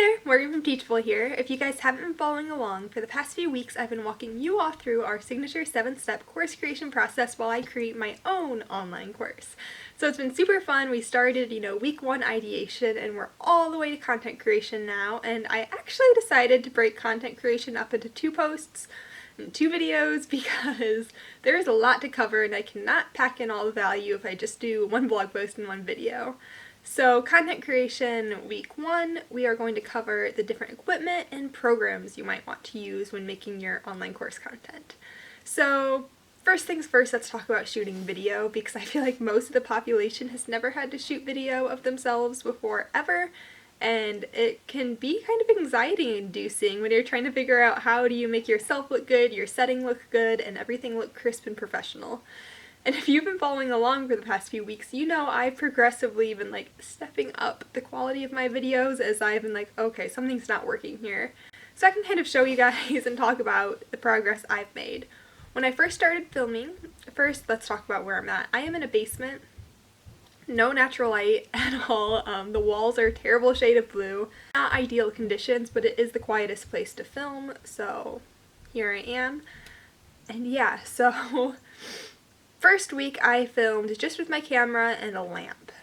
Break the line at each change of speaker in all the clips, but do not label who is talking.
there, Morgan from Teachable here. If you guys haven't been following along, for the past few weeks I've been walking you all through our signature 7-step course creation process while I create my own online course. So it's been super fun. We started, week 1 ideation and we're all the way to content creation now, and I actually decided to break content creation up into 2 posts and 2 videos because there is a lot to cover and I cannot pack in all the value if I just do 1 blog post and 1 video. So content creation week 1, we are going to cover the different equipment and programs you might want to use when making your online course content. So first things first, let's talk about shooting video, because I feel like most of the population has never had to shoot video of themselves before ever, and it can be kind of anxiety inducing when you're trying to figure out how do you make yourself look good, your setting look good, and everything look crisp and professional. And if you've been following along for the past few weeks, you know I've progressively been stepping up the quality of my videos as I've been okay, something's not working here. So I can kind of show you guys and talk about the progress I've made. When I first started filming, first let's talk about where I'm at. I am in a basement, no natural light at all. The walls are a terrible shade of blue. Not ideal conditions, but it is the quietest place to film, so here I am. And yeah, so first week I filmed just with my camera and a lamp.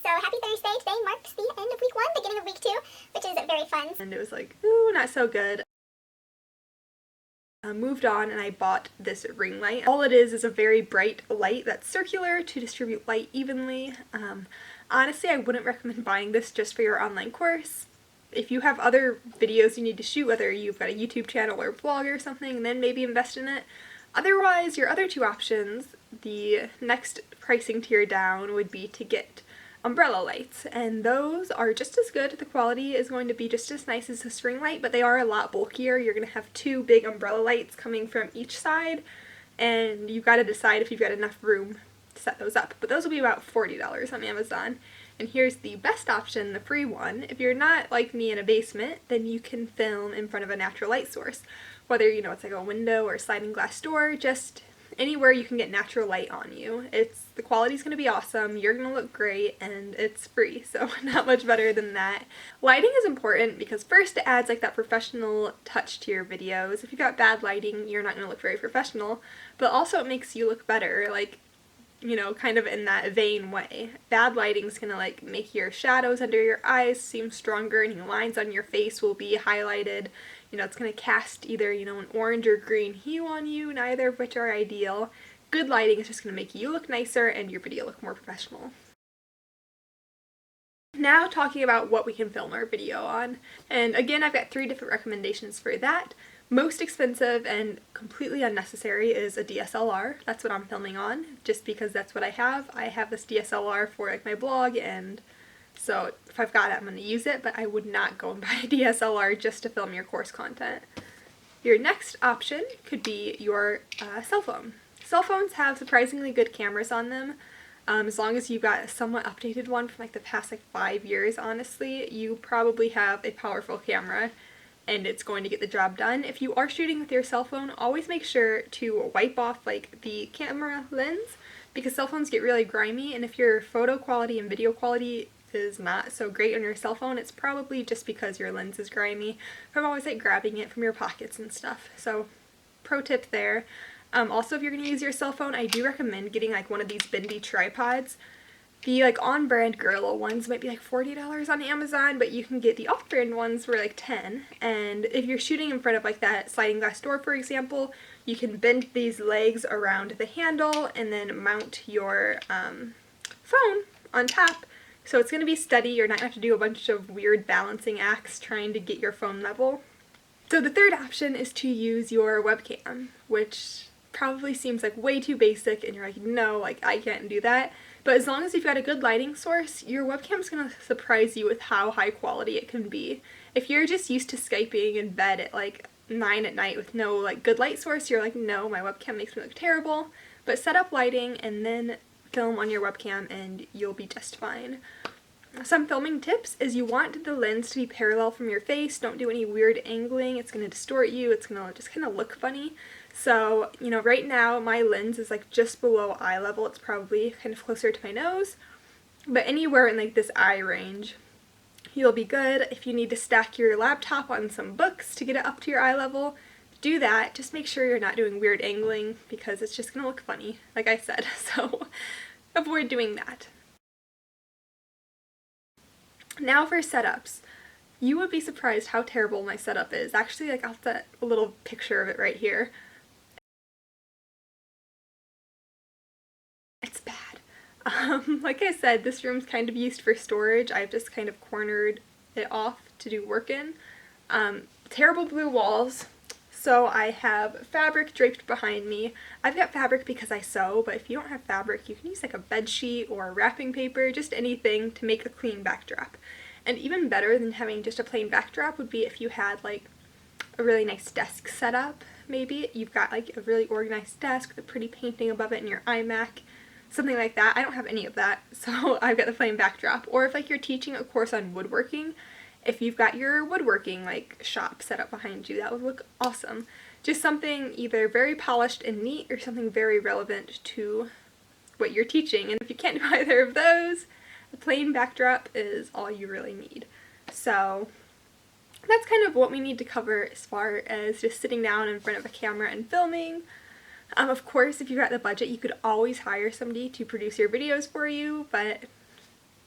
So happy Thursday, today marks the end of week 1, beginning of week 2, which is very fun.
And it was ooh, not so good. I moved on and I bought this ring light. All it is a very bright light that's circular to distribute light evenly. Honestly, I wouldn't recommend buying this just for your online course. If you have other videos you need to shoot, whether you've got a YouTube channel or vlog or something, then maybe invest in it. Otherwise, your other 2 options, the next pricing tier down, would be to get umbrella lights, and those are just as good. The quality is going to be just as nice as a string light, but they are a lot bulkier. You're going to have 2 big umbrella lights coming from each side, and you've got to decide if you've got enough room to set those up. But those will be about $40 on Amazon. And here's the best option, the free one. If you're not like me in a basement, then you can film in front of a natural light source. Whether, it's a window or a sliding glass door, just anywhere you can get natural light on you. The quality's going to be awesome, you're going to look great, and it's free, so not much better than that. Lighting is important because first it adds that professional touch to your videos. If you've got bad lighting, you're not going to look very professional, but also it makes you look better, kind of in that vain way. Bad lighting's gonna make your shadows under your eyes seem stronger, and your lines on your face will be highlighted. It's gonna cast either, an orange or green hue on you, neither of which are ideal. Good lighting is just gonna make you look nicer and your video look more professional. Now talking about what we can film our video on. And again, I've got 3 different recommendations for that. Most expensive and completely unnecessary is a DSLR. That's what I'm filming on, just because that's what I have. I have this DSLR for my blog, and so if I've got it, I'm going to use it, but I would not go and buy a DSLR just to film your course content. Your next option could be your cell phone. Cell phones have surprisingly good cameras on them. As long as you've got a somewhat updated one from the past 5 years, honestly, you probably have a powerful camera and it's going to get the job done. If you are shooting with your cell phone, always make sure to wipe off the camera lens, because cell phones get really grimy, and if your photo quality and video quality is not so great on your cell phone, it's probably just because your lens is grimy from always grabbing it from your pockets and stuff. So pro tip there. Also, if you're going to use your cell phone, I do recommend getting one of these bendy tripods. The on-brand Gorilla ones might be $40 on Amazon, but you can get the off-brand ones for $10. And if you're shooting in front of that sliding glass door, for example, you can bend these legs around the handle and then mount your phone on top. So it's going to be steady. You're not going to have to do a bunch of weird balancing acts trying to get your phone level. So the third option is to use your webcam, which probably seems way too basic, and you're no, I can't do that. But as long as you've got a good lighting source, your webcam's going to surprise you with how high quality it can be. If you're just used to Skyping in bed at 9 at night with no good light source, you're no, my webcam makes me look terrible. But set up lighting and then film on your webcam and you'll be just fine. Some filming tips is you want the lens to be parallel from your face. Don't do any weird angling. It's going to distort you. It's going to just kind of look funny. So, right now my lens is just below eye level. It's probably kind of closer to my nose. But anywhere in this eye range, you'll be good. If you need to stack your laptop on some books to get it up to your eye level, do that. Just make sure you're not doing weird angling because it's just gonna look funny, like I said, so avoid doing that. Now for setups. You would be surprised how terrible my setup is. Actually, like, I'll set a little picture of it right here. It's bad. Like I said, this room's kind of used for storage. I've just kind of cornered it off to do work in. Terrible blue walls. So I have fabric draped behind me. I've got fabric because I sew, but if you don't have fabric, you can use like a bed sheet or wrapping paper, just anything to make a clean backdrop. And even better than having just a plain backdrop would be if you had like a really nice desk setup, maybe. You've got like a really organized desk with a pretty painting above it in your iMac, something like that. I don't have any of that, so I've got the plain backdrop. Or if like you're teaching a course on woodworking, if you've got your woodworking like shop set up behind you, that would look awesome. Just something either very polished and neat or something very relevant to what you're teaching. And if you can't do either of those, a plain backdrop is all you really need. So that's kind of what we need to cover as far as just sitting down in front of a camera and filming. Of course, if you've got the budget, you could always hire somebody to produce your videos for you, but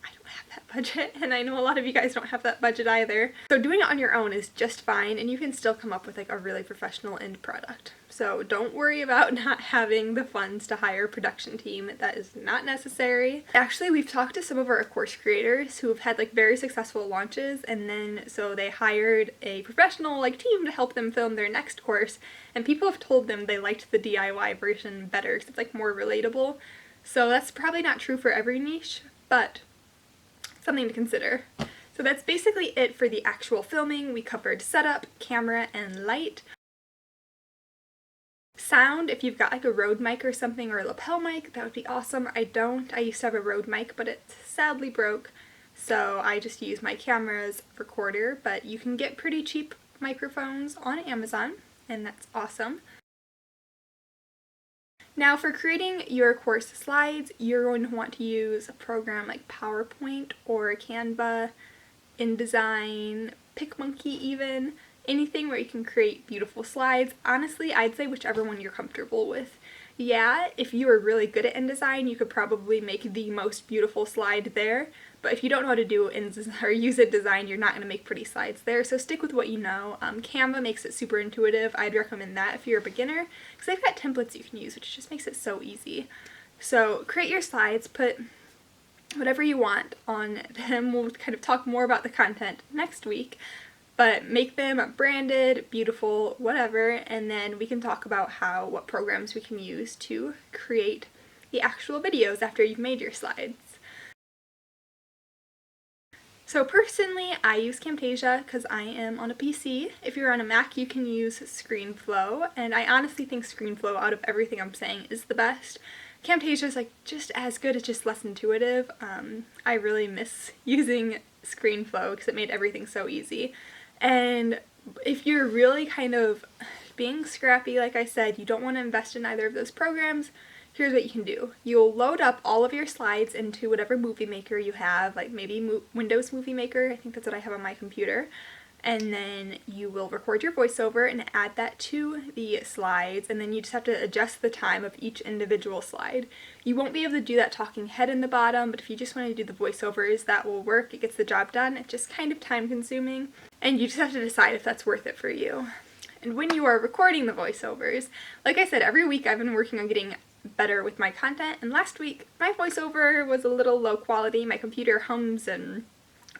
I don't have that budget, and I know a lot of you guys don't have that budget either. So doing it on your own is just fine, and you can still come up with like a really professional end product. So don't worry about not having the funds to hire a production team. That is not necessary. Actually, we've talked to some of our course creators who have had like very successful launches, and then so they hired a professional like team to help them film their next course, and people have told them they liked the DIY version better because it's like more relatable. So that's probably not true for every niche, but something to consider. So that's basically it for the actual filming. We covered setup, camera, and light. Sound, if you've got like a Rode mic or something, or a lapel mic, that would be awesome. I don't. I used to have a Rode mic, but it sadly broke, so I just use my camera's recorder, but you can get pretty cheap microphones on Amazon, and that's awesome. Now for creating your course slides, you're going to want to use a program like PowerPoint or Canva, InDesign, PicMonkey even, anything where you can create beautiful slides. Honestly, I'd say whichever one you're comfortable with. Yeah, if you are really good at InDesign, you could probably make the most beautiful slide there, but if you don't know how to do InDesign or use InDesign, you're not going to make pretty slides there, so stick with what you know. Canva makes it super intuitive. I'd recommend that if you're a beginner, because they've got templates you can use, which just makes it so easy. So create your slides, put whatever you want on them. We'll kind of talk more about the content next week, but make them branded, beautiful, whatever, and then we can talk about what programs we can use to create the actual videos after you've made your slides. So personally, I use Camtasia because I am on a PC. If you're on a Mac, you can use ScreenFlow, and I honestly think ScreenFlow, out of everything I'm saying, is the best. Camtasia is like just as good, it's just less intuitive. I really miss using ScreenFlow because it made everything so easy. And if you're really kind of being scrappy, like I said, you don't want to invest in either of those programs, here's what you can do. You'll load up all of your slides into whatever movie maker you have, like maybe Windows Movie Maker, I think that's what I have on my computer, and then you will record your voiceover and add that to the slides, and then you just have to adjust the time of each individual slide. You won't be able to do that talking head in the bottom, but if you just want to do the voiceovers, that will work. It gets the job done. It's just kind of time consuming, and you just have to decide if that's worth it for you. And when you are recording the voiceovers, like I said, every week I've been working on getting better with my content, and last week my voiceover was a little low quality. My computer hums and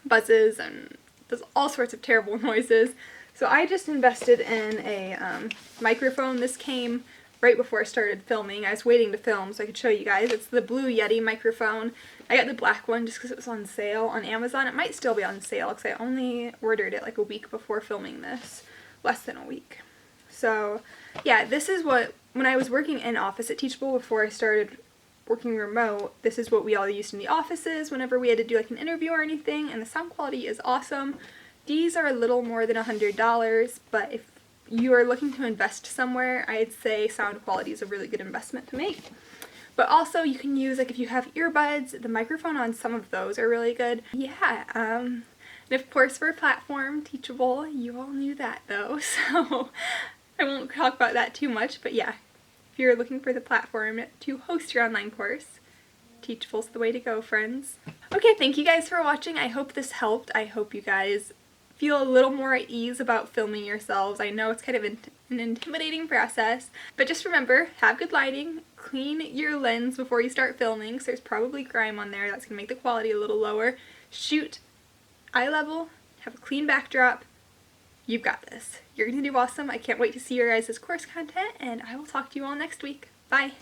buzzes and does all sorts of terrible noises, so I just invested in a microphone. This came right before I started filming. I was waiting to film so I could show you guys. It's the Blue Yeti microphone. I got the black one just because it was on sale on Amazon. It might still be on sale because I only ordered it like a week before filming this, less than a week. So yeah, this is what, when I was working in office at Teachable before I started working remote, this is what we all used in the offices whenever we had to do like an interview or anything, and the sound quality is awesome. These are a little more than $100, but if you are looking to invest somewhere, I'd say sound quality is a really good investment to make. But also you can use, like if you have earbuds, the microphone on some of those are really good. Yeah, And of course we're platform teachable. You all knew that though, so I won't talk about that too much, but yeah, if you're looking for the platform to host your online course, Teachable's the way to go, friends. Okay, thank you guys for watching. I hope this helped. I hope you guys feel a little more at ease about filming yourselves. I know it's kind of an intimidating process, but just remember, have good lighting, clean your lens before you start filming, so there's probably grime on there. That's going to make the quality a little lower. Shoot eye level, have a clean backdrop. You've got this. You're going to do awesome. I can't wait to see your guys' course content, and I will talk to you all next week. Bye!